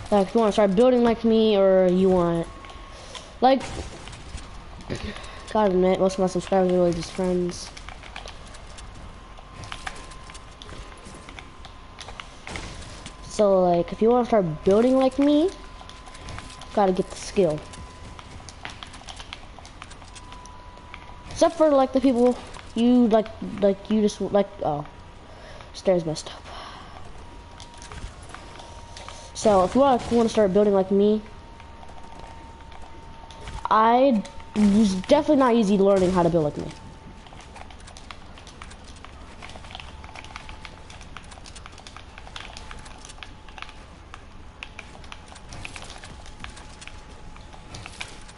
Like, if you want to start building like me, or you want, like, gotta admit, most of my subscribers are really just friends. So, like, if you want to start building like me, gotta get the skill. Except for, like, the people you, like you just, like, oh, stairs messed up. So, if you want to start building like me, it's definitely not easy learning how to build like me.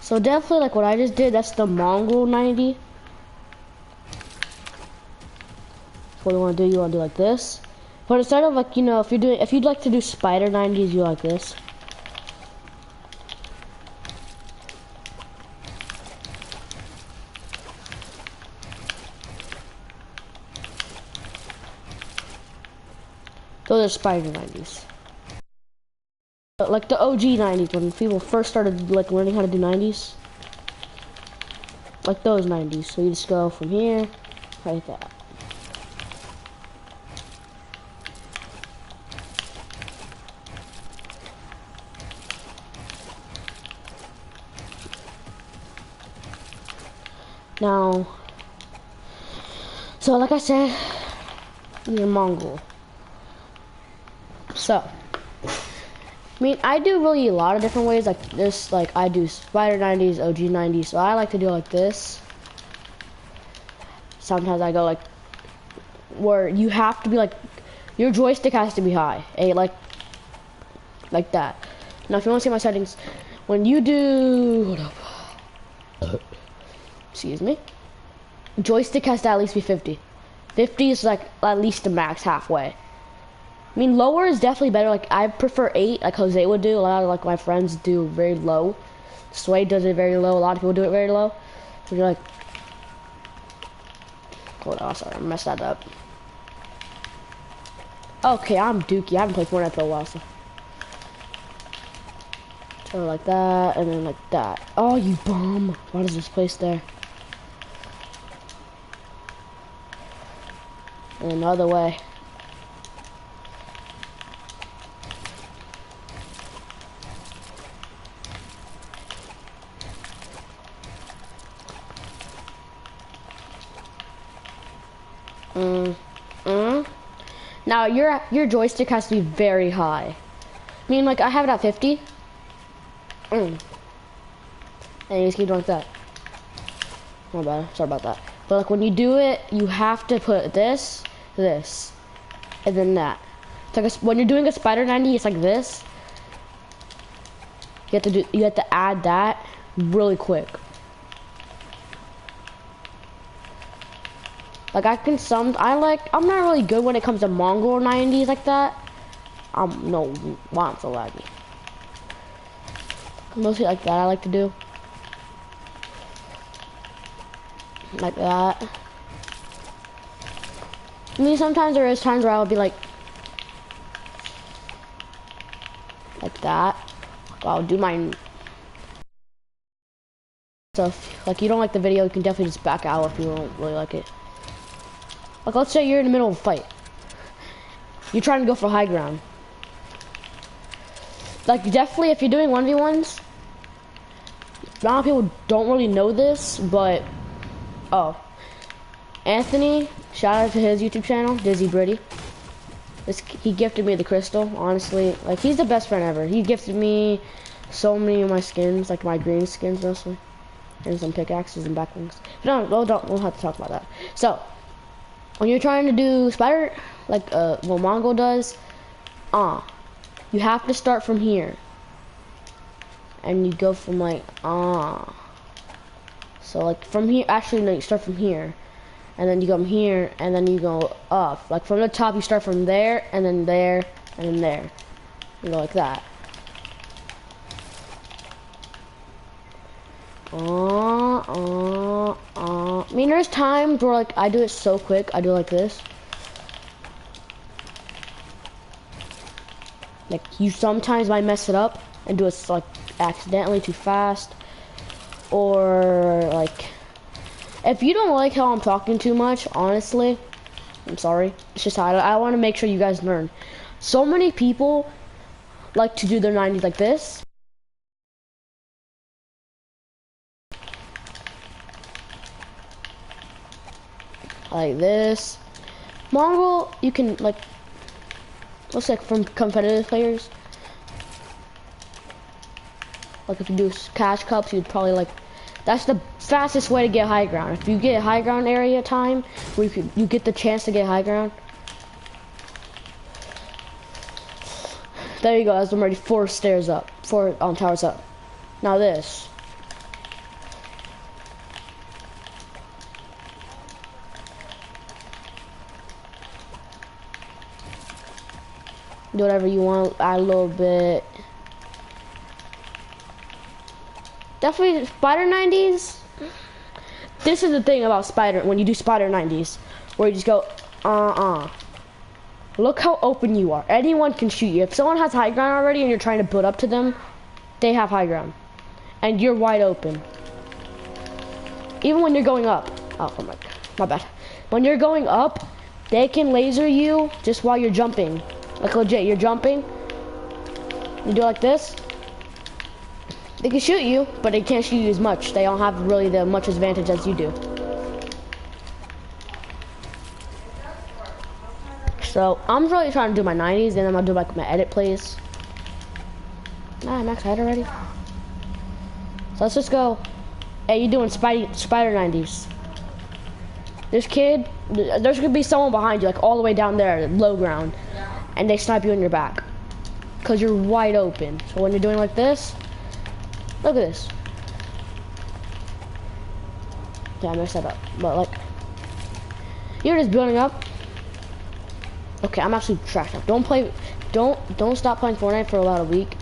So definitely, like what I just did, that's the Mongol 90. So what you want to do, you want to do like this. But instead of like, you know, if you'd like to do spider 90s, you like this. Those are spider 90s. But like the OG 90s, when people first started like learning how to do 90s. Like those 90s. So you just go from here, like that. Now, so like I said, you're Mongol. So, I mean, I do really a lot of different ways like this. Like I do spider 90s, OG 90s. So I like to do it like this. Sometimes I go like where you have to be like, your joystick has to be high, like that. Now, if you want to see my settings, when you do, hold up. Excuse me. Joystick has to at least be 50. 50 is like at least the max, halfway. I mean, lower is definitely better. Like I prefer 8, like Jose would do. A lot of like my friends do very low. Sway does it very low. A lot of people do it very low. So you're like, hold on, sorry, I messed that up. Okay, I'm Dookie. I haven't played Fortnite for a while, so. So like that, and then like that. Oh, you bum! Why does this place there? And another way. Now your joystick has to be very high. I mean, like I have it at 50. And you just keep doing like that. My bad. Sorry about that. But like when you do it, you have to put this, and then that. It's like when you're doing a spider 90, it's like this. You have to add that really quick. Like I'm not really good when it comes to Mongol 90s like that. No, wow, I'm so laggy. Mostly like that I like to do. Like that. I mean, sometimes there is times where I'll be like that. I'll do my stuff. Like, you don't like the video, you can definitely just back out if you don't really like it. Like, let's say you're in the middle of a fight. You're trying to go for high ground. Like, definitely, if you're doing 1v1s, a lot of people don't really know this, but, oh. Anthony, shout out to his YouTube channel, Dizzy Britty. He gifted me the crystal, honestly. Like, he's the best friend ever. He gifted me so many of my skins, like my green skins mostly. And some pickaxes and backwings. But no, we'll have to talk about that. So, when you're trying to do spider, like what Mongo does, you have to start from here. And you go from like, So like from here, actually no, you start from here. And then you come here, and then you go up. Like from the top, you start from there, and then there, and then there. You go like that. I mean, there's times where like I do it so quick. I do it like this. Like, you sometimes might mess it up and do it like accidentally too fast, or like, if you don't like how I'm talking too much, honestly, I'm sorry. It's just how I want to make sure you guys learn. So many people like to do their 90s like this. Like this. Mongrel, you can like, looks like from competitive players. Like if you do cash cups, you'd probably like, that's the fastest way to get high ground. If you get high ground area time, where you get the chance to get high ground. There you go, that's already 4 stairs up, 4 towers up. Now this. Do whatever you want, add a little bit. Definitely spider 90s. This is the thing about spider, when you do spider 90s, where you just go, Look how open you are. Anyone can shoot you. If someone has high ground already and you're trying to build up to them, they have high ground. And you're wide open. Even when you're going up. Oh my bad. When you're going up, they can laser you just while you're jumping. Like legit, you're jumping. You do it like this. They can shoot you, but they can't shoot you as much. They don't have really the much advantage as you do. So I'm really trying to do my 90s, and then I'll do like my edit plays. Nah, I'm excited already. So let's just go. Hey, you doing spider 90s? This kid, there's gonna be someone behind you, like all the way down there, low ground, and they snipe you in your back, cause you're wide open. So when you're doing like this, look at this. Yeah, I messed that up, but like, you're just building up. Okay, I'm actually trash now. Don't stop playing Fortnite for about a week,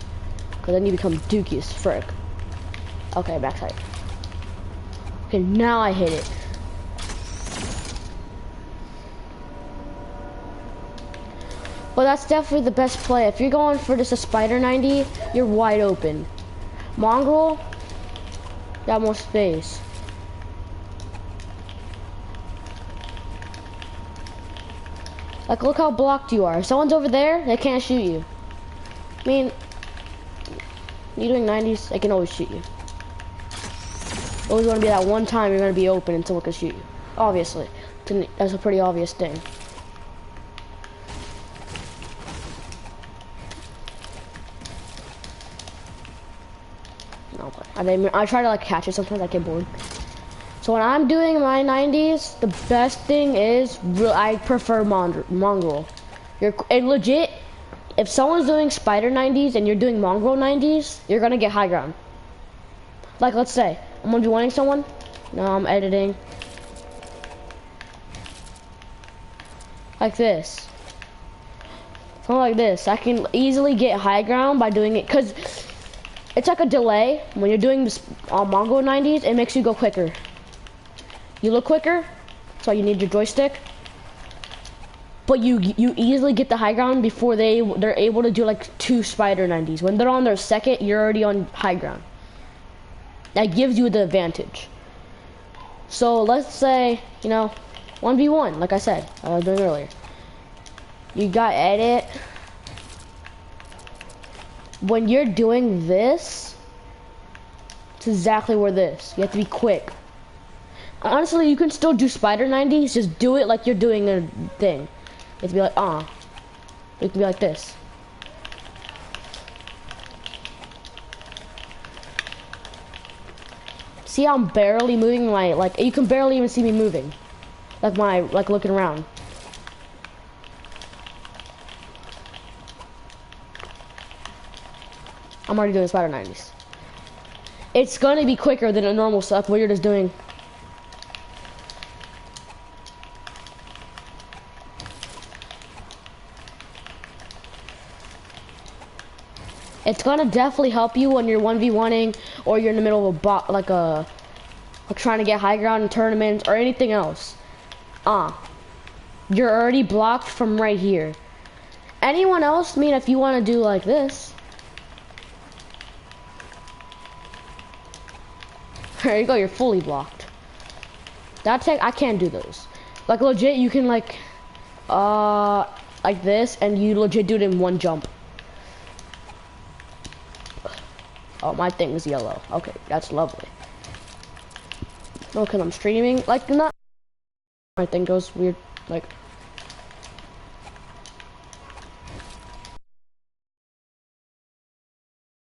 cause then you become dookie as frick. Okay, backside. Okay, now I hit it. But that's definitely the best play. If you're going for just a spider 90, you're wide open. Mongrel, got more space. Like, look how blocked you are. If someone's over there, they can't shoot you. I mean, you're doing 90s, they can always shoot you. Always want to be that one time you're going to be open and someone can shoot you. Obviously. That's a pretty obvious thing. I try to like catch it sometimes, I get bored. So when I'm doing my 90s, the best thing is, I prefer Mongrel. And legit, if someone's doing spider 90s and you're doing Mongrel 90s, you're gonna get high ground. Like let's say, I'm gonna be wanting someone. No, I'm editing. Like this. Something like this. I can easily get high ground by doing it, cause it's like a delay. When you're doing this on Mongrel 90s, it makes you go quicker. You look quicker, so you need your joystick. But you easily get the high ground before they're able to do like 2 spider 90s. When they're on their second, you're already on high ground. That gives you the advantage. So let's say, you know, 1v1, like I said, I was doing earlier. You got edit. When you're doing this, it's exactly where this. You have to be quick. Honestly, you can still do spider 90s, just do it like you're doing a thing. You have to be like, it can be like this. See how I'm barely moving my, like, you can barely even see me moving. Like my, like looking around. I'm already doing spider 90s. It's gonna be quicker than a normal stuff where you're just doing. It's gonna definitely help you when you're 1v1ing or you're in the middle of a bot, like trying to get high ground in tournaments or anything else. You're already blocked from right here. anyone else, I mean, if you want to do like this. There you go, you're fully blocked. I can't do those. Like legit, you can like this, and you legit do it in one jump. Oh, my thing is yellow. Okay, that's lovely. No, because I'm streaming. Like, not. My thing goes weird. Like.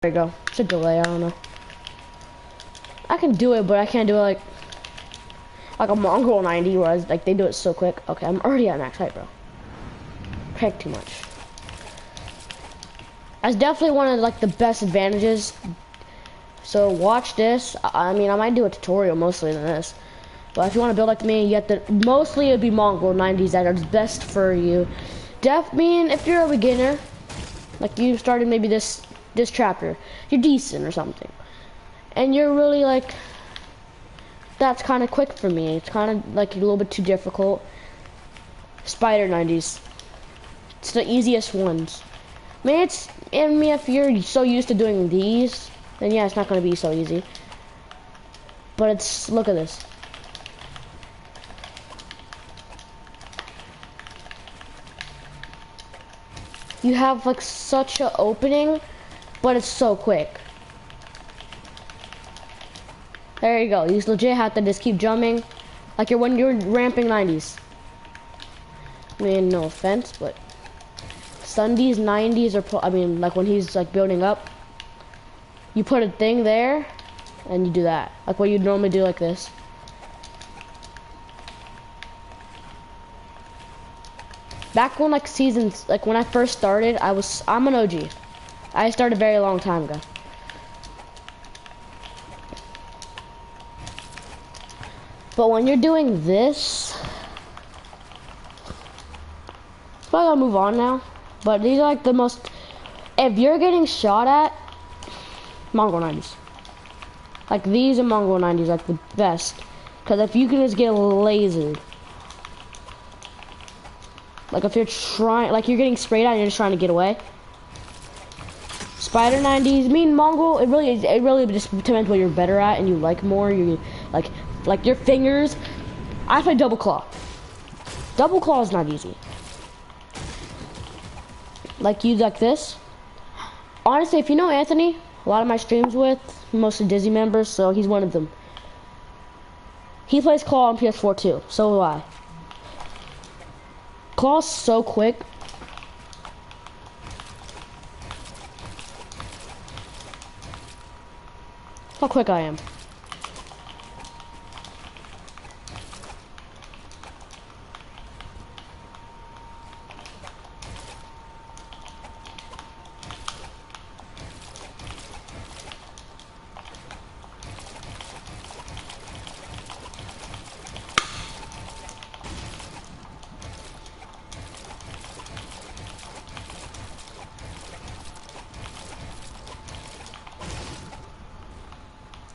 There you go. It's a delay. I don't know. I can do it, but I can't do it like a Mongrel 90, where like they do it so quick. Okay, I'm already at max height, bro. Heck, too much. That's definitely one of like the best advantages. So watch this. I mean, I might do a tutorial mostly than this, but if you want to build like me, you have to. Mostly it'd be Mongrel 90s that are best for you. Mean if you're a beginner, like you started maybe this chapter, you're decent or something, and you're really like. That's kind of quick for me. It's kind of like a little bit too difficult. Spider 90s. It's the easiest ones. I mean, if you're so used to doing these, then yeah, it's not going to be so easy. But it's, look at this. You have like such an opening, but it's so quick. There you go. You legit have to just keep jumping, like when you're ramping 90s. I mean, no offense, but Sunday's 90s are. I mean, like when he's like building up, you put a thing there, and you do that, like what you'd normally do, like this. Back when like seasons, like when I first started, I'm an OG. I started a very long time ago. But when you're doing this, probably gotta move on now. But these are like the most. If you're getting shot at, Mongrel 90s. Like these are Mongrel 90s, like the best. Because if you can just get lasered. Like if you're trying, like you're getting sprayed at and you're just trying to get away. Spider 90s, I mean Mongrel, it really just depends what you're better at and you like more. You like your fingers. I play double claw. Double claw is not easy. Like you like this. Honestly, if you know Anthony, a lot of my streams with, mostly Dizzy members, so he's one of them. He plays claw on PS4 too, so do I. Claw's so quick. How quick I am.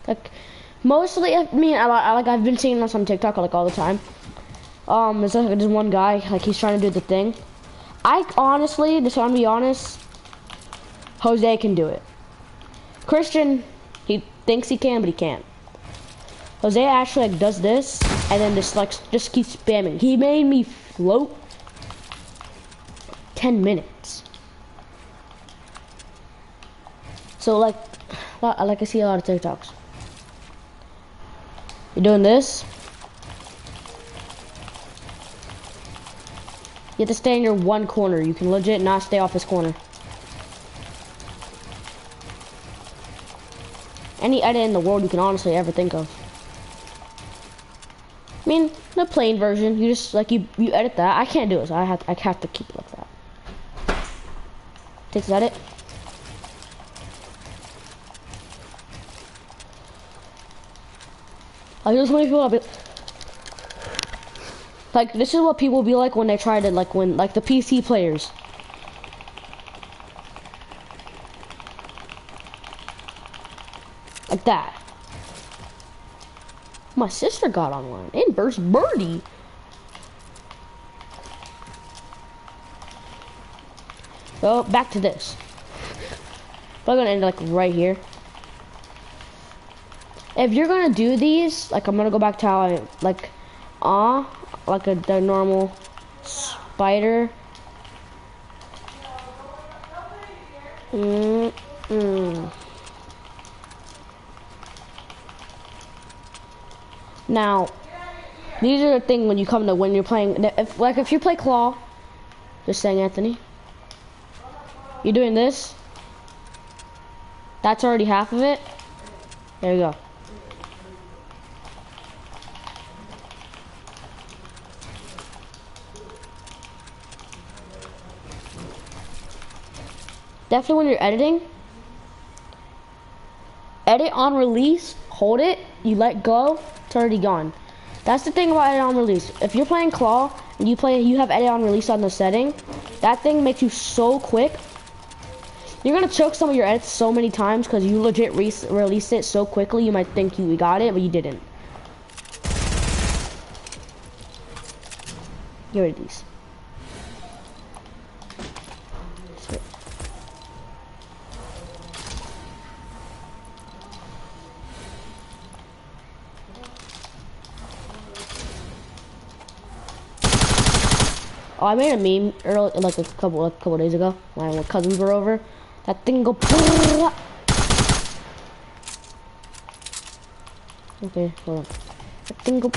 Like, mostly, I mean, I've been seeing this on TikTok like all the time. There's like this one guy, like he's trying to do the thing. I honestly, just want to be honest, Jose can do it. Christian, he thinks he can, but he can't. Jose actually like does this, and then just keeps spamming. He made me float 10 minutes. So like I see a lot of TikToks. You're doing this. You have to stay in your one corner. You can legit not stay off this corner. Any edit in the world you can honestly ever think of. I mean, the plain version. You just like you edit that. I can't do it, so I have to keep it like that. Takes edit. Like this is what people like. This is what people be like when they try to like the PC players. Like that. My sister got online. Inverse birdie. So back to this. I'm gonna end like right here. If you're gonna do these, like I'm gonna go back to how I like the normal spider. Now, these are the thing when you're playing. If you play claw, just saying, Anthony, you're doing this. That's already half of it. There you go. Definitely when you're editing, edit on release, hold it, you let go, it's already gone. That's the thing about edit on release. If you're playing claw and you have edit on release on the setting, that thing makes you so quick. You're gonna choke some of your edits so many times because you legit released it so quickly. You might think you got it, but you didn't. Get rid of these. Oh, I made a meme earlier, like a couple days ago when my cousins were over. That thing go. Okay, hold on. That thing go.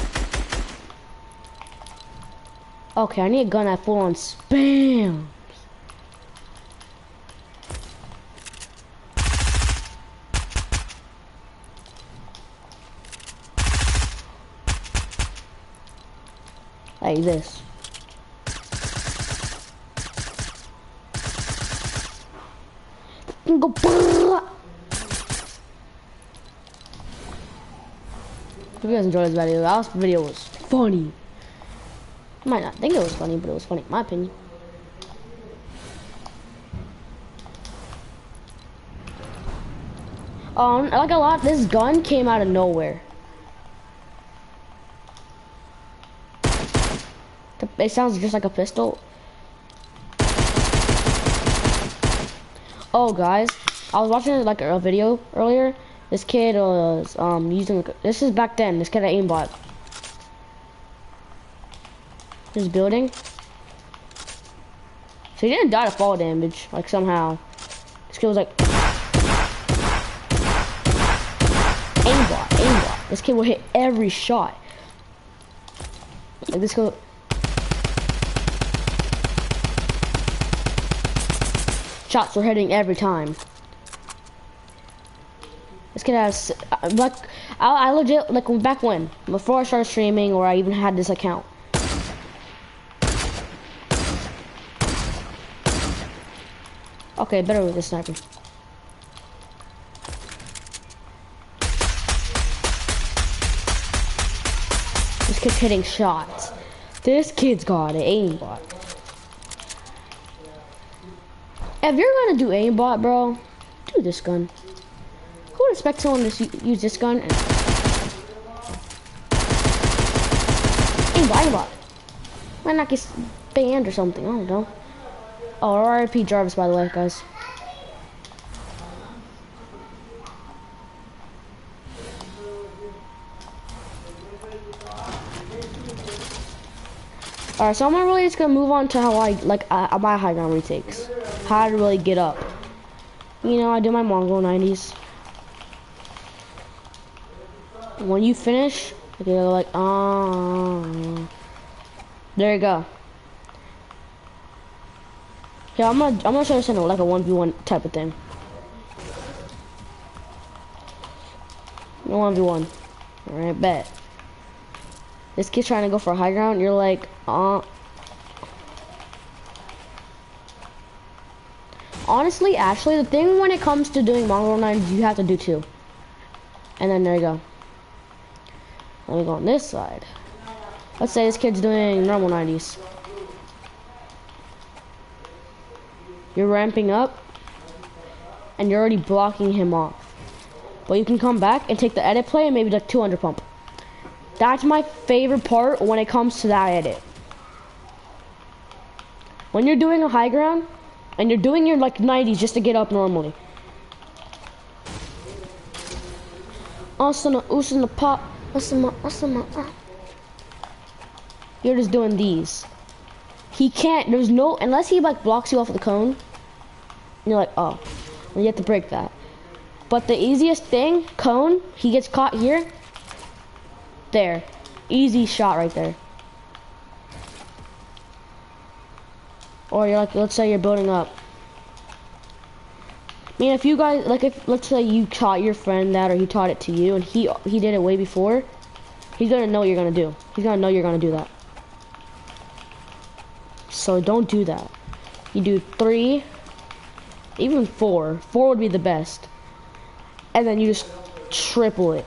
Okay, I need a gun that full on spam. Like this. Go. If you guys enjoyed this video, last video was funny. You might not think it was funny, but it was funny in my opinion. Like a lot, this gun came out of nowhere. It sounds just like a pistol. Oh, guys, I was watching like a video earlier. This kid was using. This is back then. This kid had aimbot. This building. So he didn't die to fall damage. Like somehow, this kid was like aimbot. This kid will hit every shot. Like this kid. Shots were hitting every time. This kid has like I legit like back when before I started streaming or I even had this account. Okay, better with this sniper. This kid's hitting shots. This kid's got an aimbot. If you're gonna do aimbot, bro, do this gun. Who would expect someone to use this gun? Aimbot. Might not get banned or something. I don't know. Oh, RIP Jarvis, by the way, guys. Alright, so I'm really just gonna move on to how I like my high ground retakes. How to really get up. You know, I do my Mongol 90s. When you finish, you're like, there you go. Yeah, I'm gonna show this in like a 1v1 type of thing. 1v1. Alright, bet. This kid's trying to go for a high ground, you're like, Honestly, actually, the thing when it comes to doing Mongol 9s, you have to do two. And then there you go. Let me go on this side. Let's say this kid's doing normal 90s. You're ramping up, and you're already blocking him off. But you can come back and take the edit play and maybe like 200 pump. That's my favorite part when it comes to that edit. When you're doing a high ground, And you're doing your like 90s just to get up normally. Asana, usana, pop, asama, asama. You're just doing these. He can't, there's no, unless he like blocks you off the cone. And you're like, oh, and you have to break that. But the easiest thing, cone, he gets caught here. There, easy shot right there. Or you're like, let's say you're building up. I mean, if you guys, like if, let's say you taught your friend that or he taught it to you and he did it way before, he's gonna know what you're gonna do. He's gonna know you're gonna do that. So don't do that. You do 3, even 4. 4 would be the best. And then you just triple it.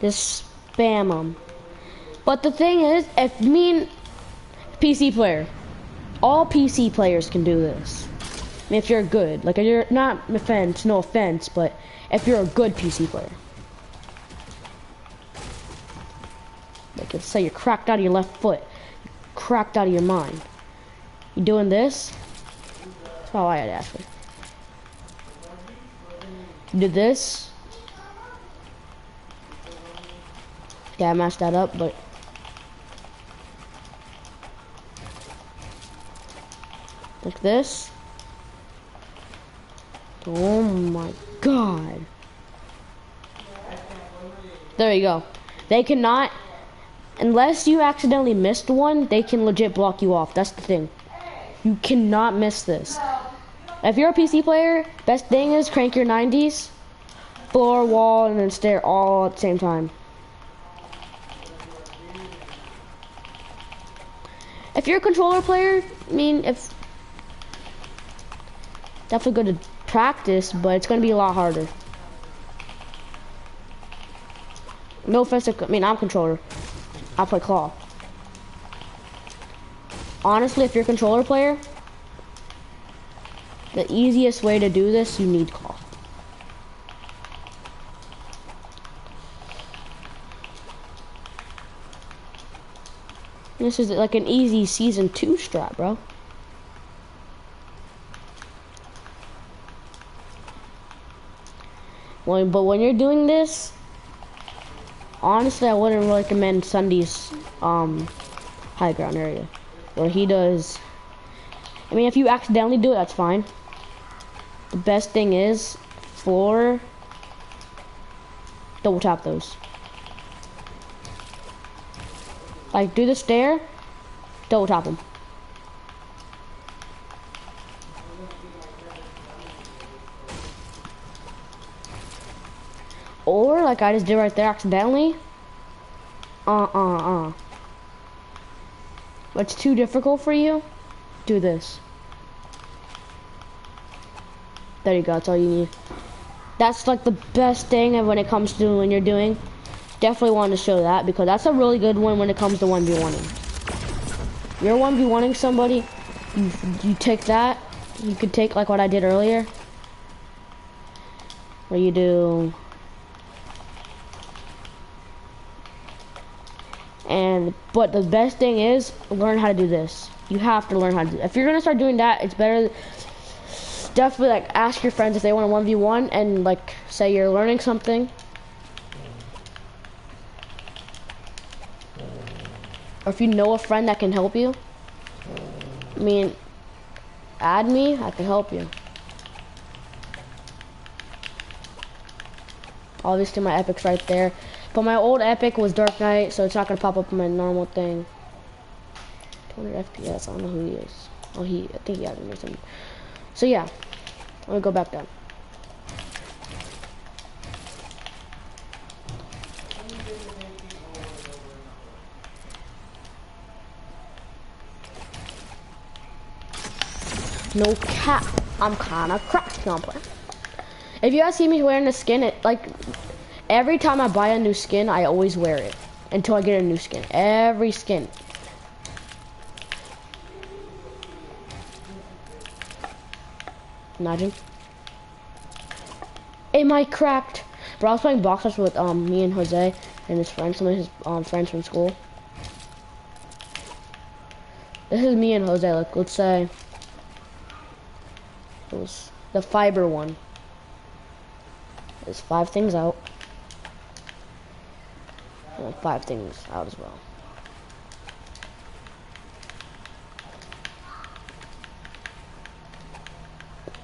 Just spam them. But the thing is, if PC player, all PC players can do this. I mean, if you're good, like if you're not offense, no offense, but if you're a good PC player. Like let's say you're cracked out of your left foot, cracked out of your mind. You doing this? That's how I had actually. You did this. Yeah, I matched that up, but like this. Oh my god. There you go. They cannot, unless you accidentally missed one, they can legit block you off. That's the thing. You cannot miss this. If you're a PC player, best thing is crank your 90s, floor, wall, and then stair all at the same time. If you're a controller player, I mean, if definitely good to practice, but it's gonna be a lot harder. No offense to, I mean, I'm a controller. I play claw. Honestly, if you're a controller player, the easiest way to do this, you need claw. This is like an easy season 2 strat, bro. But when you're doing this, honestly, I wouldn't recommend Sunday's high ground area, where he does. I mean, if you accidentally do it, that's fine. The best thing is floor. Double tap those. Like, do the stair, double tap them. Or, like I just did right there accidentally. But it's too difficult for you, do this. There you go, that's all you need. That's like the best thing when it comes to when you're doing. Definitely wanted to show that because that's a really good one when it comes to 1v1ing. You're 1v1ing somebody, you take that, you could take like what I did earlier. Where you do, but the best thing is learn how to do this. You have to learn how to do it. If you're gonna start doing that, it's better, definitely like ask your friends if they want a 1v1 and like say you're learning something. Or if you know a friend that can help you, I mean, add me, I can help you. Obviously my epic's right there. But my old epic was Dark Knight, so it's not gonna pop up on my normal thing. 200 FPS, I don't know who he is. Oh, I think he has him or something. So yeah, I'm gonna go back down. No cap, I'm kinda cracked on play. If you guys see me wearing the skin, it like every time I buy a new skin, I always wear it until I get a new skin. Every skin. Imagine. Am I cracked? Bro, I was playing box fights with me and Jose and his friends, some of his friends from school. This is me and Jose. Like, let's say it was the fiber one. There's 5 things out. And 5 things out as well.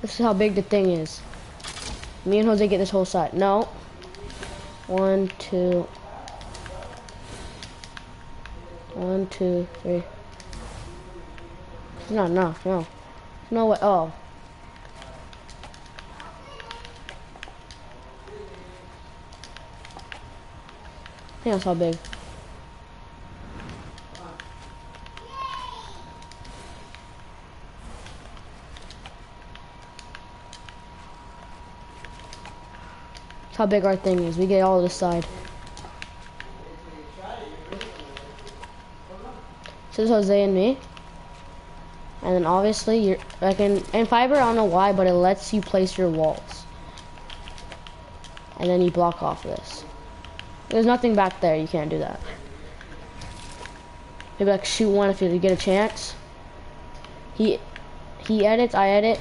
This is how big the thing is. Me and Jose get this whole side. No. 1, 2. 1, 2, 3. No. No way. Oh. I think that's how big. That's how big our thing is. We get all this side. So this is Jose and me. And then obviously you're like in fiber, I don't know why, but it lets you place your walls. And then you block off this. There's nothing back there, you can't do that. Maybe like shoot one if you get a chance. He edits, I edit.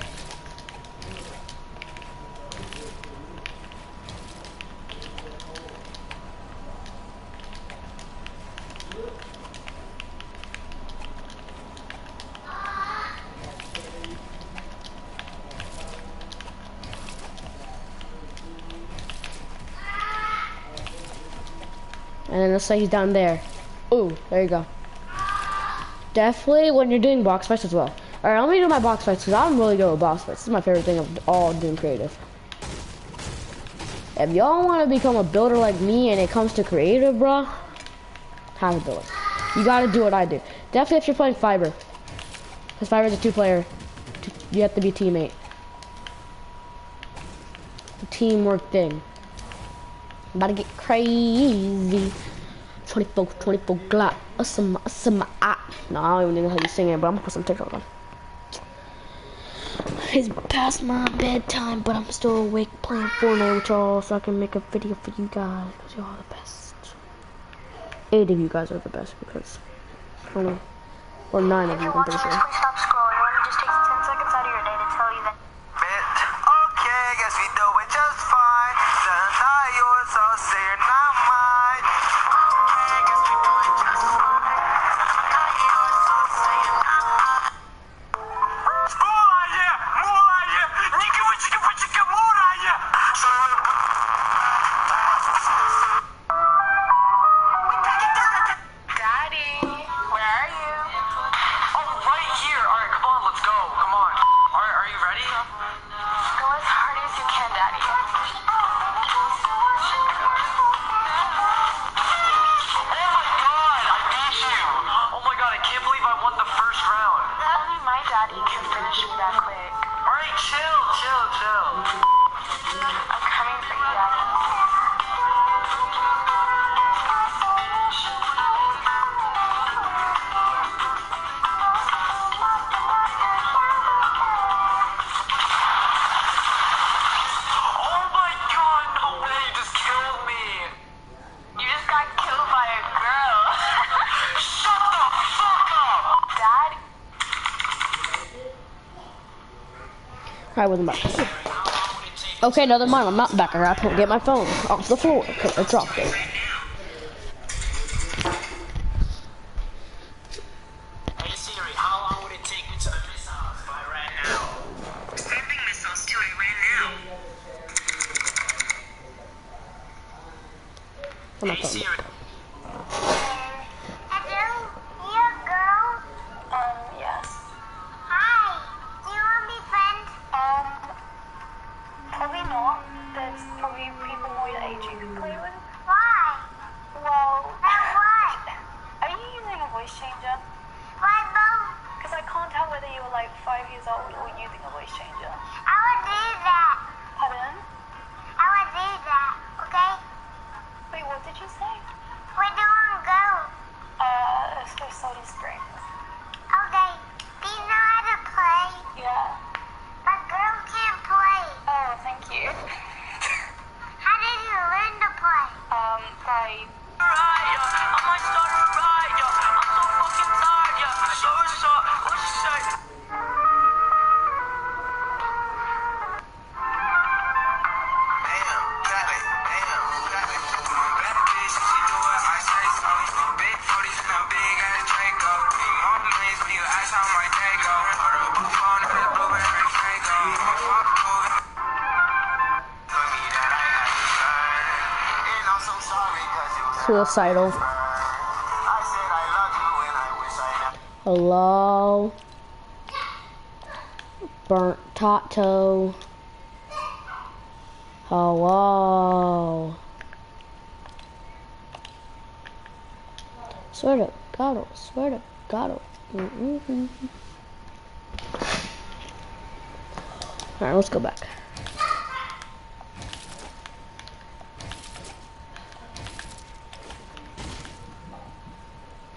And then let's say he's down there. Ooh, there you go. Definitely when you're doing box fights as well. Alright, let me do my box fights because I'm really good with box fights. This is my favorite thing of all doing creative. If y'all want to become a builder like me and it comes to creative, bro, have a builder. You gotta do what I do. Definitely if you're playing fiber. Because fiber is a 2-player. You have to be a teammate. A teamwork thing. About to get crazy. 24 Glock. Awesome. No, I don't even know how you sing it, but I'm gonna put some TikTok on. It's past my bedtime, but I'm still awake playing Fortnite with y'all so I can make a video for you guys. Because y'all are the best. 8 of you guys are the best because, I don't know. Or 9 of you, I'm pretty sure. Please stop scrolling. Let me just take 10 seconds out of your day to tell you that. Okay, guess we do it just fine. Not yours, so say you're not mine. Okay, guess we do it just fine. Not yours, so say you're not mine. Daddy, where are you? Oh, right here. All right, come on, let's go. Come on. Are you ready? Go as hard as you can, Daddy. Oh my God, I beat you. Oh my God, I can't believe I won the first round. Only my daddy can finish me that quick. All right, chill. I'm coming for you, Daddy. Oh my God, no way, you just killed me. You just got killed by a girl. Shut the fuck up. Dad? I wasn't back. Okay, another mine. I'm not back. I gotta get my phone off the floor because I dropped it. Hey Siri, how long would it take me to the missiles by right now? Sending missiles to it right now. On my Hey phone. Siri. Hello, you girl. Yes. Hi. Do you want to be friends? Probably not. There's probably people more your age you can play with. Why? Well, And what? are you using a voice changer? Why both? Because I can't tell whether you're like 5 years old or using a voice changer. I would do that. Pardon? I would do that. Okay? Wait, what did you say? Where do you want to go? Let's go Salty Springs. Okay. Do you know how to play? Yeah. My girl can't play. Oh, thank you. How did you Suicidal. I said I love you when I wish I never. Hello. Burnt tato. Hello. Swear to God. Swear to God. Alright, let's go back.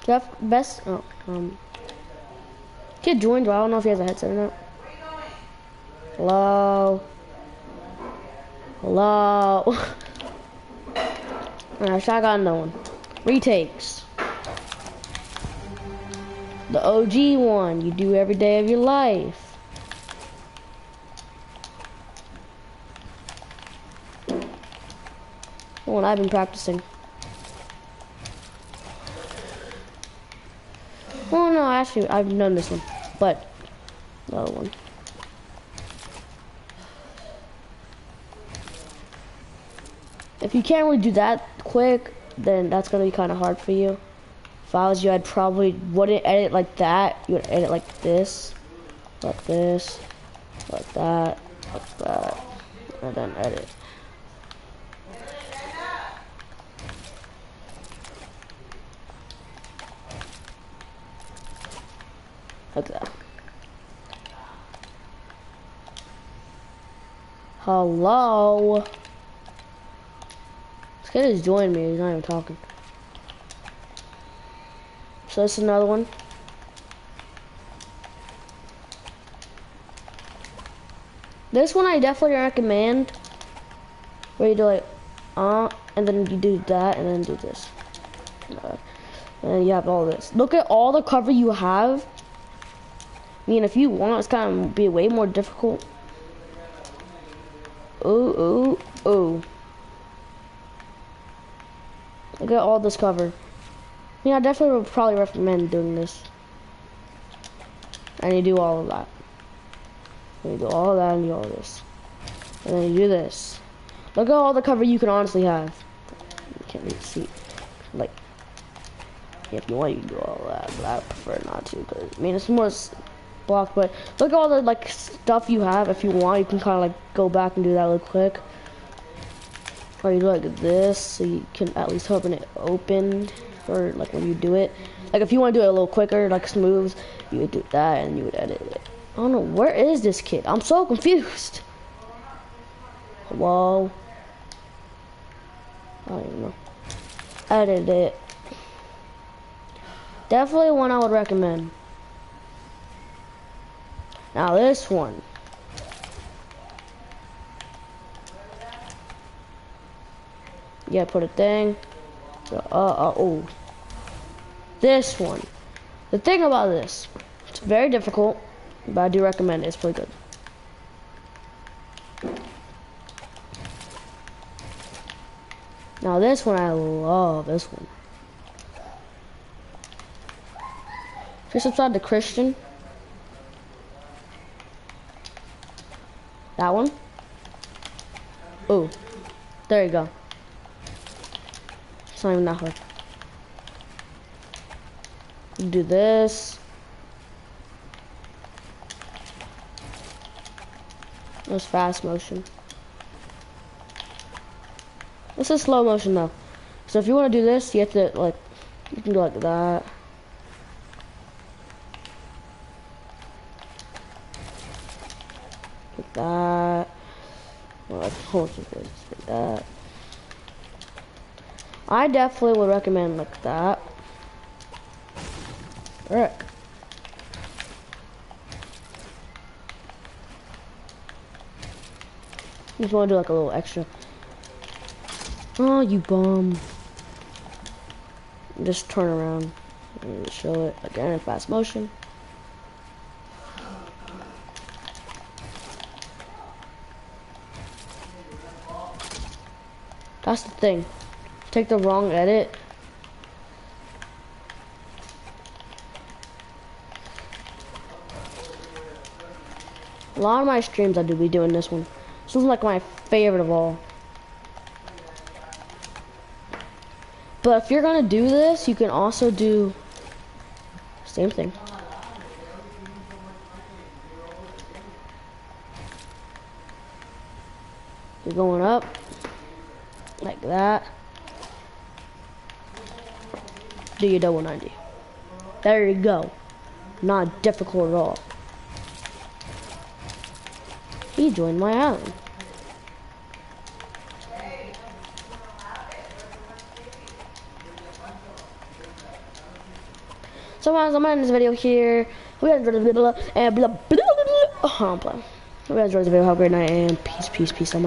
Jeff, best. Oh, kid joined, but I don't know if he has a headset or not. Hello. Hello. Alright, so I got another one. Retakes. The OG one you do every day of your life. The one I've been practicing. Oh no, actually I've done this one, but the other one. If you can't really do that quick, then that's gonna be kind of hard for you. If I was you, I'd probably wouldn't edit like that. You would edit like this, like this, like that, and then edit. Like that. Hello. This kid is joining me. He's not even talking. So this is another one. This one I definitely recommend. Where you do like, and then you do that, and then do this. And then you have all this. Look at all the cover you have. I mean, if you want, it's kind of be way more difficult. Ooh, ooh, ooh. Look at all this cover. Yeah, I definitely would probably recommend doing this. And you do all of that. And you do all of that and you do all of this. And then you do this. Look at all the cover you can honestly have. You can't really see. Like, if you want, you can do all of that, but I prefer not to. Cause, I mean, it's more blocked, but look at all the like stuff you have. If you want, you can kind of like go back and do that real quick. Or you do like this, so you can at least open it open. Or like when you do it, like if you want to do it a little quicker, like smooth, you would do that and you would edit it. I don't know, where is this kid? I'm so confused. Hello? I don't even know. Edit it. Definitely one I would recommend. Now this one. Yeah, put a thing. Oh. This one. The thing about this, it's very difficult, but I do recommend it. It's pretty good. Now this one, I love this one. Just upside the Christian. That one. Ooh, there you go. It's not even that hard. Do this. That's fast motion. This is slow motion though. So if you want to do this, you have to like, you can go like that. Like that. Well, like, hold it like that. I definitely would recommend like that. Alright. Just want to do like a little extra. Oh, you bum. Just turn around and show it again in fast motion. That's the thing. Take the wrong edit. A lot of my streams I do be doing this one. This one's like my favorite of all. But if you're gonna do this, you can also do same thing. You're going up like that. Do your double 90. There you go. Not difficult at all. He joined my island. So guys, I'm gonna end this video here. We gotta enjoy the video and blah blah blah blah. Oh, I'm playing. We gotta enjoy the video. Have a great night and peace, peace, peace.